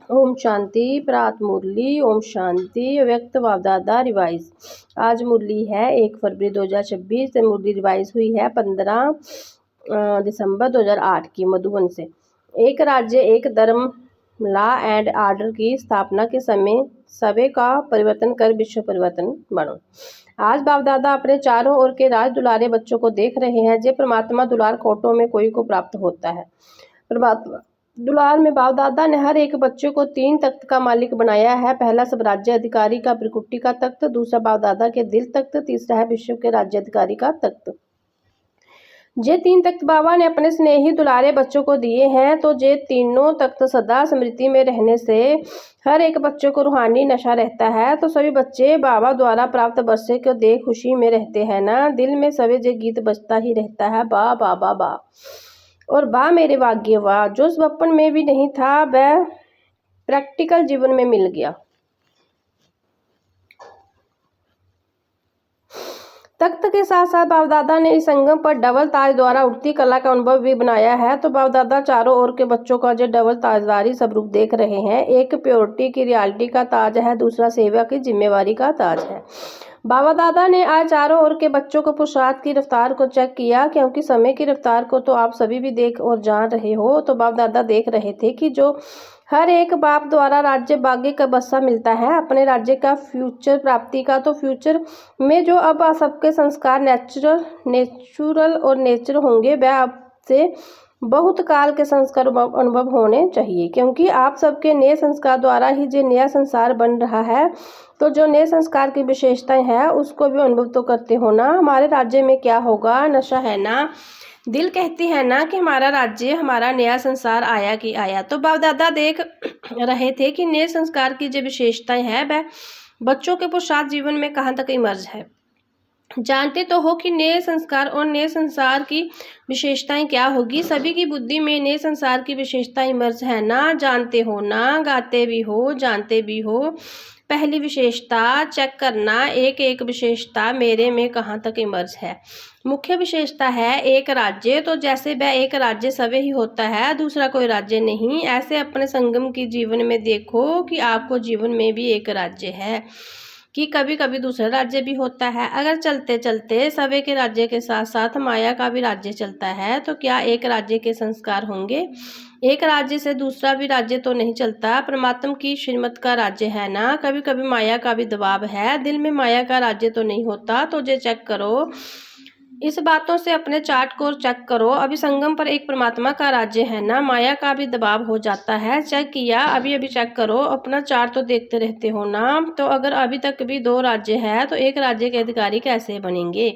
ओम शांति। प्रात मुरली। ओम शांति। व्यक्त बाप-दादा रिवाइज। आज मुरली है 1 फरवरी 2026 से मुरली रिवाइज हुई है 15 दिसंबर 2008 की मधुबन से। एक राज्य एक धर्म, लॉ एंड ऑर्डर की स्थापना के समय सभी का परिवर्तन कर विश्व परिवर्तन बनो। आज बाप दादा अपने चारों ओर के राज दुलारे बच्चों को देख रहे हैं। जे परमात्मा दुलार कोटों में कोई को प्राप्त होता है। परमात्मा दुलार में बाप दादा ने हर एक बच्चे को 3 तख्त का मालिक बनाया है। पहला सब राज्य अधिकारी का प्रकुटी का तख्त, दूसरा बाप दादा के दिल तख्त, तीसरा है विश्व के राज्य अधिकारी का तख्त। जे 3 तख्त बाबा ने अपने स्नेही दुलारे बच्चों को दिए हैं, तो जे तीनों तख्त सदा स्मृति में रहने से हर एक बच्चे को रूहानी नशा रहता है। तो सभी बच्चे बाबा द्वारा प्राप्त वर्षे को देख खुशी में रहते हैं ना। दिल में सभी जे गीत बजता ही रहता है, बा बाबा बा और बा मेरे भाग्य वाह। जो बचपन में भी नहीं था वह प्रैक्टिकल जीवन में मिल गया। तख्त के साथ साथ बाप दादा ने इस संगम पर डबल ताज द्वारा उड़ती कला का अनुभव भी बनाया है। तो बाप दादा चारों ओर के बच्चों का जो डबल ताजदारी स्वरूप देख रहे हैं। एक प्योरिटी की रियलिटी का ताज है, दूसरा सेवा की जिम्मेवारी का ताज है। बाबा दादा ने आज चारों ओर के बच्चों को पुरुषार्थ की रफ्तार को चेक किया, क्योंकि समय की रफ्तार को तो आप सभी भी देख और जान रहे हो। तो बाप दादा देख रहे थे कि जो हर एक बाप द्वारा राज्य भाग्य का बस्सा मिलता है अपने राज्य का फ्यूचर प्राप्ति का। तो फ्यूचर में जो अब सबके संस्कार नेचुरल और नेचर होंगे, वह आपसे बहुत काल के संस्कार अनुभव होने चाहिए, क्योंकि आप सबके नए संस्कार द्वारा ही जो नया संसार बन रहा है। तो जो नए संस्कार की विशेषताएं हैं उसको भी अनुभव तो करते हो ना। हमारे राज्य में क्या होगा, नशा है ना। दिल कहती है ना कि हमारा राज्य, हमारा नया संसार आया कि आया। तो बाप दादा देख रहे थे कि नए संस्कार की जो विशेषताएं हैं वह बच्चों के पुरुषार्थ जीवन में कहाँ तक इमर्ज है। जानते तो हो कि नए संस्कार और नए संसार की विशेषताएं क्या होगी। सभी की बुद्धि में नए संसार की विशेषताएं इमर्ज है ना। जानते हो ना, गाते भी हो, जानते भी हो। पहली विशेषता चेक करना, एक एक विशेषता मेरे में कहाँ तक इमर्ज है। मुख्य विशेषता है एक राज्य। तो जैसे वह एक राज्य सवे ही होता है, दूसरा कोई राज्य नहीं, ऐसे अपने संगम की जीवन में देखो कि आपको जीवन में भी एक राज्य है, कि कभी कभी दूसरा राज्य भी होता है। अगर चलते चलते सवे के राज्य के साथ साथ माया का भी राज्य चलता है, तो क्या एक राज्य के संस्कार होंगे। एक राज्य से दूसरा भी राज्य तो नहीं चलता। परमात्मा की श्रीमत का राज्य है ना। कभी कभी माया का भी दबाव है, दिल में माया का राज्य तो नहीं होता। तो जे चेक करो, इस बातों से अपने चार्ट को चेक करो। अभी संगम पर एक परमात्मा का राज्य है ना, माया का भी दबाव हो जाता है। चेक किया, अभी चेक करो, अपना चार्ट तो देखते रहते हो ना। तो अगर अभी तक भी 2 राज्य है तो एक राज्य के अधिकारी कैसे बनेंगे।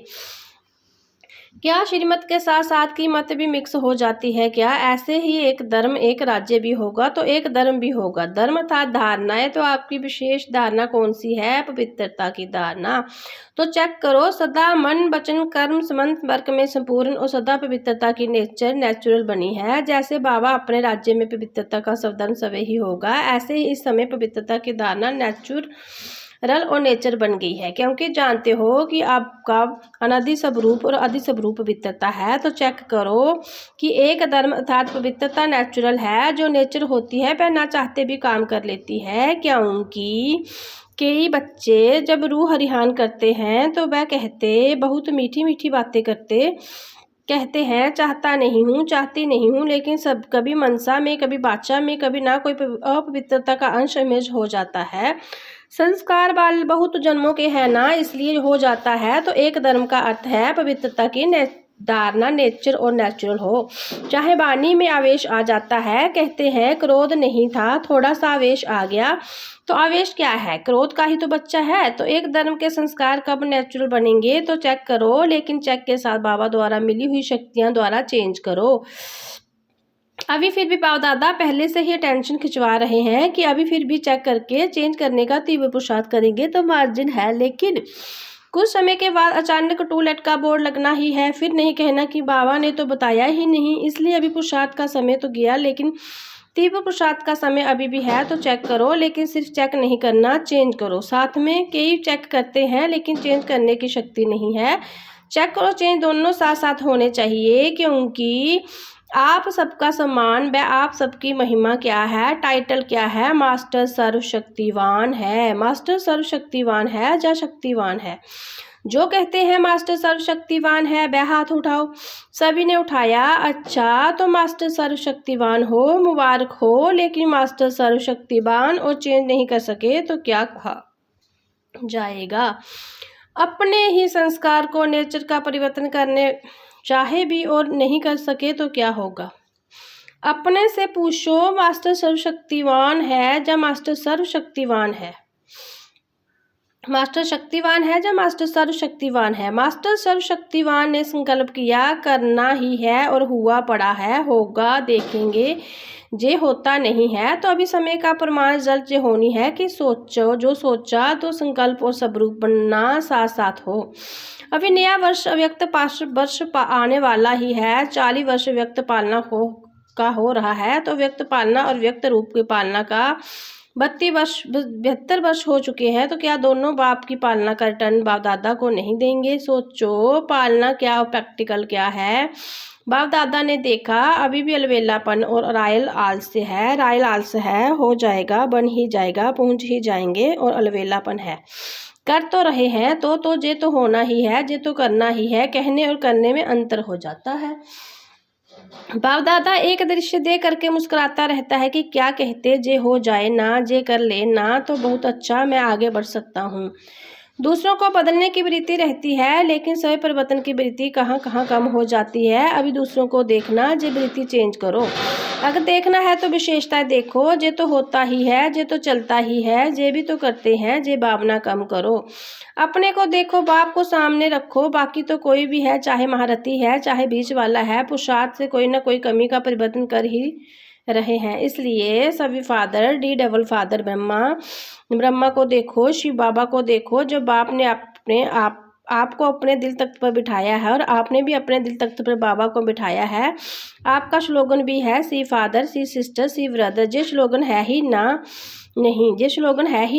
क्या श्रीमत के साथ साथ की मत भी मिक्स हो जाती है क्या। ऐसे ही एक धर्म एक राज्य भी होगा तो एक धर्म भी होगा। धर्म अर्थात धारणाएं, तो आपकी विशेष धारणा कौन सी है, पवित्रता की धारणा। तो चेक करो, सदा मन वचन कर्म संबंध वर्क में संपूर्ण और सदा पवित्रता की नेचुरल बनी है। जैसे बाबा अपने राज्य में पवित्रता का संवर्धन सवे ही होगा, ऐसे ही इस समय पवित्रता की धारणा नेचुरल और नेचर बन गई है, क्योंकि जानते हो कि आपका अनादि स्वरूप और आदि स्वरूप पवित्रता है। तो चेक करो कि एक धर्म अर्थात पवित्रता नेचुरल है। जो नेचर होती है वह ना चाहते भी काम कर लेती है, क्योंकि कई बच्चे जब रूह हरिहान करते हैं तो वह कहते बहुत मीठी मीठी बातें कहते हैं, चाहता नहीं हूँ, चाहती नहीं हूँ, लेकिन सब कभी मनसा में, कभी बाचा में, कभी ना कोई अपवित्रता का अंश इमेज हो जाता है। संस्कार बाल बहुत जन्मों के हैं ना, इसलिए हो जाता है। तो एक धर्म का अर्थ है पवित्रता की धारणा नेचर और नेचुरल हो। चाहे वाणी में आवेश आ जाता है, कहते हैं क्रोध नहीं था, थोड़ा सा आवेश आ गया। तो आवेश क्या है, क्रोध का ही तो बच्चा है। तो एक धर्म के संस्कार कब नेचुरल बनेंगे, तो चेक करो, लेकिन चेक के साथ बाबा द्वारा मिली हुई शक्तियां द्वारा चेंज करो। अभी फिर भी बाबा दादा पहले से ही टेंशन खिंचवा रहे हैं कि अभी फिर भी चेक करके चेंज करने का तीव्र पुरुषार्थ करेंगे तो मार्जिन है, लेकिन कुछ समय के बाद अचानक टूलेट का बोर्ड लगना ही है। फिर नहीं कहना कि बाबा ने तो बताया ही नहीं। इसलिए अभी पुरुषार्थ का समय तो गया, लेकिन तीव्र पुरुषार्थ का समय अभी भी है। तो चेक करो, लेकिन सिर्फ चेक नहीं करना, चेंज करो। साथ में कई चेक करते हैं लेकिन चेंज करने की शक्ति नहीं है। चेक और चेंज दोनों साथ साथ होने चाहिए, क्योंकि आप सबका सम्मान व आप सबकी महिमा क्या है? टाइटल क्या है? मास्टर सर्वशक्तिवान है। मास्टर सर्वशक्तिवान है या शक्तिवान है? जो कहते हैं मास्टर सर्वशक्तिवान है वह हाथ उठाओ। सभी ने उठाया। अच्छा, तो मास्टर सर्वशक्तिवान हो, मुबारक हो। लेकिन मास्टर सर्वशक्तिवान और चेंज नहीं कर सके तो क्या कहा जाएगा? अपने ही संस्कार को नेचर का परिवर्तन करने चाहे भी और नहीं कर सके तो क्या होगा? अपने से पूछो, मास्टर सर्वशक्तिवान है या मास्टर सर्वशक्तिवान है? मास्टर शक्तिवान है या मास्टर सर्वशक्तिवान है? मास्टर सर्वशक्तिवान ने संकल्प किया करना ही है और हुआ पड़ा है, होगा देखेंगे। जे होता नहीं है तो अभी समय का प्रमाण जल्द जे होनी है कि सोचो जो सोचा तो संकल्प और सबरूप बनना साथ साथ हो। अभी नया वर्ष अव्यक्त वर्ष आने वाला ही है। 40 वर्ष व्यक्त पालना हो रहा है तो व्यक्त पालना और व्यक्त रूप की पालना का 72 वर्ष हो चुके हैं। तो क्या दोनों बाप की पालना का रिटर्न बाप दादा को नहीं देंगे? सोचो, पालना क्या और प्रैक्टिकल क्या है? बाप दादा ने देखा अभी भी अलवेलापन और रायल आलस है, हो जाएगा, बन ही जाएगा, पहुंच ही जाएंगे और अलवेलापन है। कर तो रहे हैं तो जे तो होना ही है, जे तो करना ही है। कहने और करने में अंतर हो जाता है। बाप दादा एक दृश्य दे करके मुस्कुराता रहता है कि क्या कहते, जे हो जाए ना, जे कर ले ना तो बहुत अच्छा, मैं आगे बढ़ सकता हूँ। दूसरों को बदलने की वृत्ति रहती है लेकिन स्वयं परिवर्तन की वृत्ति कहाँ कहाँ कम हो जाती है। अभी दूसरों को देखना, जे वृत्ति चेंज करो। अगर देखना है तो विशेषताएं देखो, जे तो होता ही है, जे तो चलता ही है, जे भी तो करते हैं, जे भावना कम करो। अपने को देखो, बाप को सामने रखो, बाकी तो कोई भी है, चाहे महारथी है चाहे बीच वाला है, पुरुषार्थ से कोई ना कोई कमी का परिवर्तन कर ही रहे हैं। इसलिए सभी father D double father Brahma को देखो, शिव बाबा को देखो। जब बाप ने आपको अपने दिल तख्त पर बिठाया है और आपने भी अपने दिल तख्त पर बाबा को बिठाया है। आपका स्लोगन भी है सी फादर, सी सिस्टर, सी ब्रदर। ये स्लोगन है ही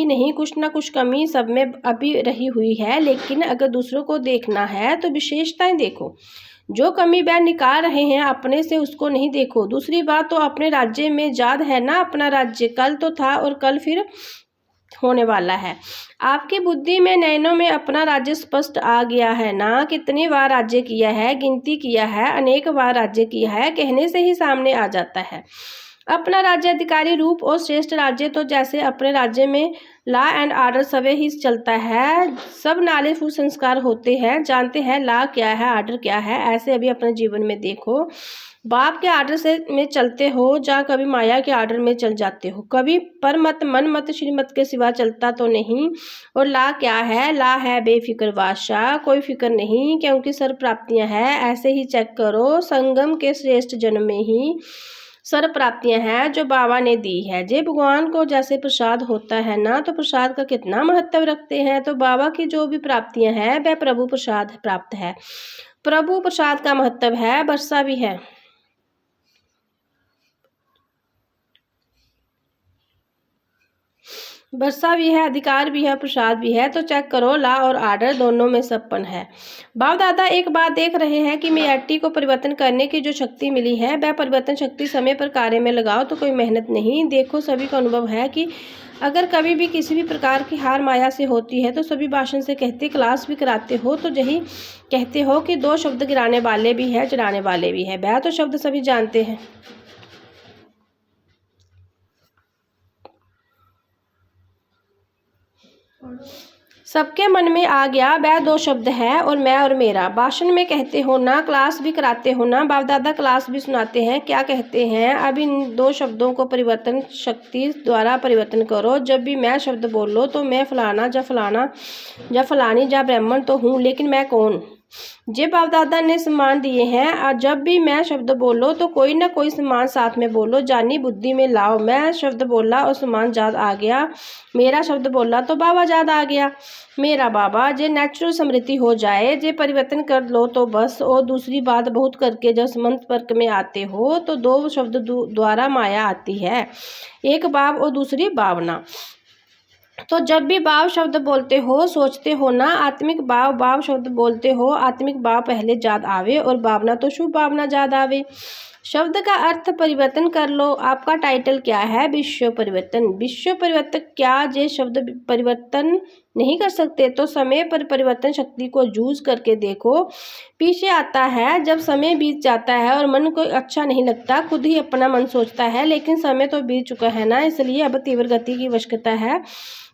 नहीं, कुछ ना कुछ कमी सब में अभी रही हुई है। लेकिन अगर दूसरों को देखना है तो विशेषताएं देखो। जो कमी वह निकाल रहे हैं अपने से उसको नहीं देखो। दूसरी बात तो अपने राज्य में याद है ना, अपना राज्य कल तो था और कल फिर होने वाला है। आपकी बुद्धि में नैनों में अपना राज्य स्पष्ट आ गया है ना। कितनी बार राज्य किया है, गिनती किया है, अनेक बार राज्य किया है, कहने से ही सामने आ जाता है। अपना राज्य अधिकारी रूप और श्रेष्ठ राज्य तो जैसे अपने राज्य में लॉ एंड ऑर्डर सभी ही चलता है। सब नाले फूल संस्कार होते हैं, जानते हैं लॉ क्या है, ऑर्डर क्या है। ऐसे अभी अपने जीवन में देखो, बाप के ऑर्डर से में चलते हो या कभी माया के ऑर्डर में चल जाते हो। कभी पर मत मन मत श्रीमत के सिवा चलता तो नहीं। और लॉ क्या है? लॉ है बेफिक्र बादशाह, कोई फिक्र नहीं क्योंकि सर्व प्राप्तियां हैं। ऐसे ही चेक करो, संगम के श्रेष्ठ जन्म में ही सर्व प्राप्तियां हैं जो बाबा ने दी है। जे भगवान को जैसे प्रसाद होता है ना, तो प्रसाद का कितना महत्व रखते हैं। तो बाबा की जो भी प्राप्तियां हैं वह प्रभु प्रसाद प्राप्त है। प्रभु प्रसाद का महत्व है, वर्षा भी है, वर्षा भी है, अधिकार भी है, प्रसाद भी है। तो चेक करो, लॉ और आर्डर दोनों में सबपन है। बाप दादा एक बात देख रहे हैं कि मेयाटी को परिवर्तन करने की जो शक्ति मिली है वह परिवर्तन शक्ति समय पर कार्य में लगाओ तो कोई मेहनत नहीं। देखो, सभी को अनुभव है कि अगर कभी भी किसी भी प्रकार की हार माया से होती है तो सभी भाषण से कहते, क्लास भी कराते हो तो यही कहते हो कि 2 शब्द गिराने वाले भी है, चढ़ाने वाले भी है। वह तो शब्द सभी जानते हैं। सबके मन में आ गया वह 2 शब्द है और मैं और मेरा। भाषण में कहते हो ना, क्लास भी कराते हो ना, बाप दादा क्लास भी सुनाते हैं। क्या कहते हैं? अब इन 2 शब्दों को परिवर्तन शक्ति द्वारा परिवर्तन करो। जब भी मैं शब्द बोलो तो मैं फलाना या फलानी या ब्राह्मण तो हूँ, लेकिन मैं कौन? जे बाप दादा ने सम्मान दिए हैं। और जब भी मैं शब्द बोलो तो कोई ना कोई सम्मान साथ में बोलो, जानी बुद्धि में लाओ। मैं शब्द बोला और सम्मान याद आ गया, मेरा शब्द बोला तो बाबा याद आ गया, मेरा बाबा। जे नेचुरल स्मृति हो जाए, जे परिवर्तन कर लो तो बस। और दूसरी बात, बहुत करके जब संपर्क में आते हो तो 2 शब्द द्वारा माया आती है, एक भाव और दूसरी भावना। तो जब भी भाव शब्द बोलते हो सोचते हो ना, आत्मिक भाव शब्द बोलते हो, आत्मिक भाव पहले याद आवे और भावना तो शुभ भावना याद आवे। शब्द का अर्थ परिवर्तन कर लो। आपका टाइटल क्या है? विश्व परिवर्तन। विश्व परिवर्तन क्या जे शब्द परिवर्तन नहीं कर सकते? तो समय पर परिवर्तन शक्ति को यूज करके देखो। पीछे आता है जब समय बीत जाता है और मन को अच्छा नहीं लगता, खुद ही अपना मन सोचता है लेकिन समय तो बीत चुका है ना, इसलिए अब तीव्र गति की आवश्यकता है।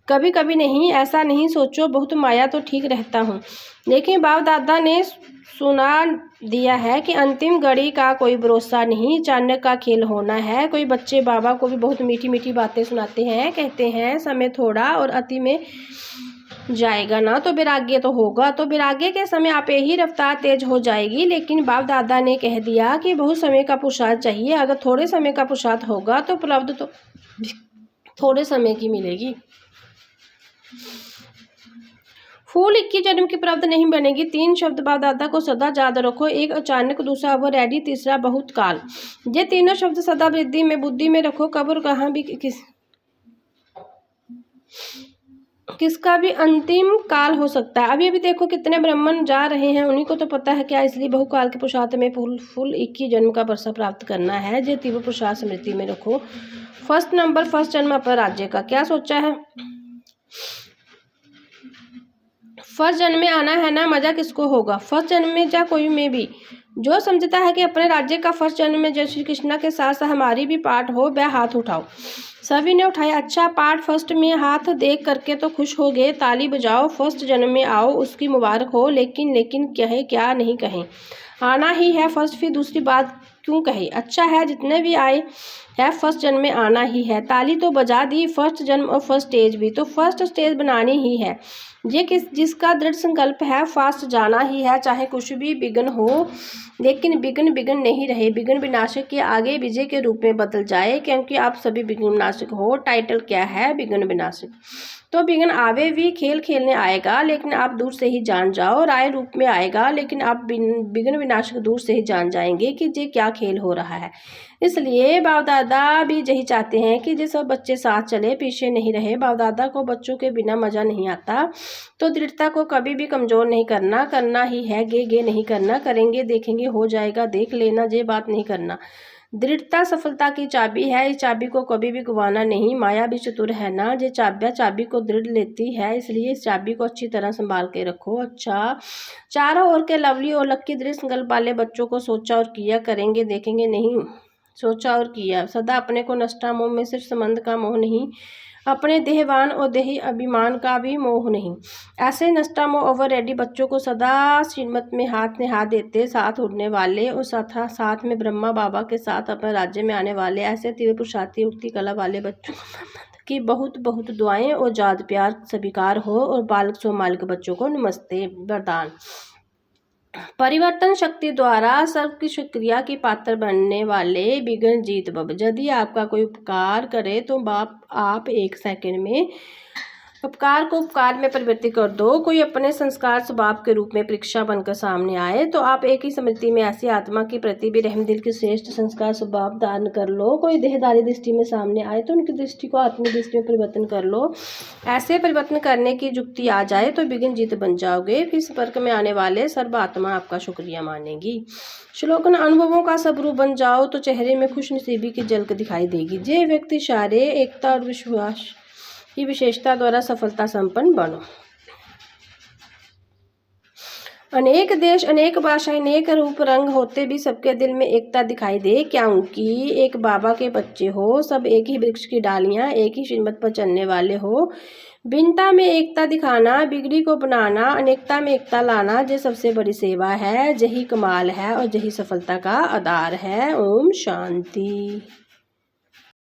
कभी कभी नहीं, ऐसा नहीं सोचो बहुत माया तो ठीक रहता हूँ। लेकिन बाप दादा ने सुना दिया है कि अंतिम घड़ी का कोई भरोसा नहीं, अचानक का खेल होना है। कोई बच्चे बाबा को भी बहुत मीठी मीठी बातें सुनाते हैं, कहते हैं समय थोड़ा और अति में जाएगा ना तो वैराग्य तो होगा। तो वैराग्य के समय आप यही रफ्तार तेज हो जाएगी। लेकिन बाप दादा ने कह दिया कि बहुत समय का पुरुषार्थ चाहिए। अगर थोड़े समय का पुरुषार्थ होगा तो उपलब्ध तो थोड़े समय की मिलेगी। फूल 21 जन्म की प्राप्त नहीं बनेगी। 3 शब्द बाप दादा को सदा याद रखो। एक अचानक, दूसरा ओवर रेडी, तीसरा बहुत काल। ये तीनों शब्द सदा वृद्धि में बुद्धि में रखो। कब और कहाँ भी किसका भी अंतिम काल हो सकता है। अभी देखो कितने ब्राह्मण जा रहे हैं, उन्हीं को तो पता है क्या। इसलिए बहुकाल के पुरुषार्थ में फुल 21 जन्म का वर्षा प्राप्त करना है। जो तीव्र पुरुषार्थ स्मृति में रखो। फर्स्ट नंबर, फर्स्ट जन्म अपने राज्य का क्या सोचा है? फर्स्ट जन्म में आना है ना, मजा किसको होगा? फर्स्ट जन्म में या कोई में भी जो समझता है कि अपने राज्य का फर्स्ट जन्म में जय श्री कृष्णा के साथ साथ हमारी भी पार्ट हो, वह हाथ उठाओ। सभी ने उठाया। अच्छा, पार्ट फर्स्ट में हाथ देख करके तो खुश हो गए, ताली बजाओ। फर्स्ट जन्म में आओ, उसकी मुबारक हो। लेकिन कहे क्या नहीं कहें, आना ही है फर्स्ट, फिर दूसरी बात क्यों कहे। अच्छा है, जितने भी आए है फर्स्ट जन्म में आना ही है। ताली तो बजा दी। फर्स्ट जन्म और फर्स्ट स्टेज भी तो फर्स्ट स्टेज बनानी ही है। ये जिसका दृढ़ संकल्प है फास्ट जाना ही है, चाहे कुछ भी विघ्न हो। लेकिन विघ्न नहीं रहे, विघ्न विनाशक के आगे विजय के रूप में बदल जाए, क्योंकि आप सभी विघ्न विनाशक हो। टाइटल क्या है? विघ्न विनाशक। तो विघ्न आवे भी, खेल खेलने आएगा लेकिन आप दूर से ही जान जाओ। राय रूप में आएगा लेकिन आप विघ्न विनाशक दूर से ही जान जाएंगे कि ये क्या खेल हो रहा है। इसलिए बाप दादा भी यही चाहते हैं कि ये सब बच्चे साथ चले, पीछे नहीं रहे। बाप दादा को बच्चों के बिना मजा नहीं आता। तो दृढ़ता को कभी भी कमजोर नहीं करना, करना ही है। गे नहीं करना, करेंगे देखेंगे हो जाएगा देख लेना, ये बात नहीं करना। दृढ़ता सफलता की चाबी है, इस चाबी को कभी भी गंवाना नहीं। माया भी चतुर है ना, ये चाबी को दृढ़ लेती है, इसलिए इस चाबी को अच्छी तरह संभाल के रखो। अच्छा, चारों ओर के लवली और लक्की दृढ़ संकल्प वाले बच्चों को सोचा और किया, करेंगे देखेंगे नहीं, सोचा और किया। सदा अपने को नष्टा मोह में, सिर्फ संबंध का मोह नहीं, अपने देहवान और देही अभिमान का भी मोह नहीं। ऐसे नष्टा मोह ओवर रेडी बच्चों को सदा श्रीमत में हाथ देते, साथ उड़ने वाले और साथ में ब्रह्मा बाबा के साथ अपने राज्य में आने वाले, ऐसे तीव्र पुरुषार्थी उक्ति कला वाले बच्चों की बहुत बहुत दुआएं और जाद प्यार स्वीकार हो। और बालक सो मालिक बच्चों को नमस्ते। वरदान। परिवर्तन शक्ति द्वारा सबकी शुक्रिया की पात्र बनने वाले विघ्न जीत बब। यदि आपका कोई उपकार करे तो बाप आप 1 सेकंड में उपकार को उपकार में परिवर्तित कर दो। कोई अपने संस्कार स्वभाव के रूप में परीक्षा बनकर सामने आए तो आप एक ही स्मृति में ऐसी आत्मा के प्रति भी रहम दिल के श्रेष्ठ संस्कार स्वभाव दान कर लो। कोई देहदारी दृष्टि में सामने आए तो उनकी दृष्टि को आत्मिक दृष्टि में परिवर्तन कर लो। ऐसे परिवर्तन करने की युक्ति आ जाए तो विघ्न जीत बन जाओगे। फिर संपर्क में आने वाले सर्व आत्मा आपका शुक्रिया मानेगी। श्लोकन। अनुभवों का स्वरूप बन जाओ तो चेहरे में खुशनसीबी की झलक दिखाई देगी। जे व्यक्ति सारे एकता और विश्वास की विशेषता द्वारा सफलता संपन्न बनो। अनेक देश, अनेक भाषा, अनेक रूप रंग होते भी सबके दिल में एकता दिखाई दे, क्योंकि एक बाबा के बच्चे हो। सब एक ही वृक्ष की डालियां, एक ही श्रीमत पर चलने वाले हो। भिन्नता में एकता दिखाना, बिगड़ी को बनाना, अनेकता में एकता लाना, ये सबसे बड़ी सेवा है। यही कमाल है और यही सफलता का आधार है। ओम शांति।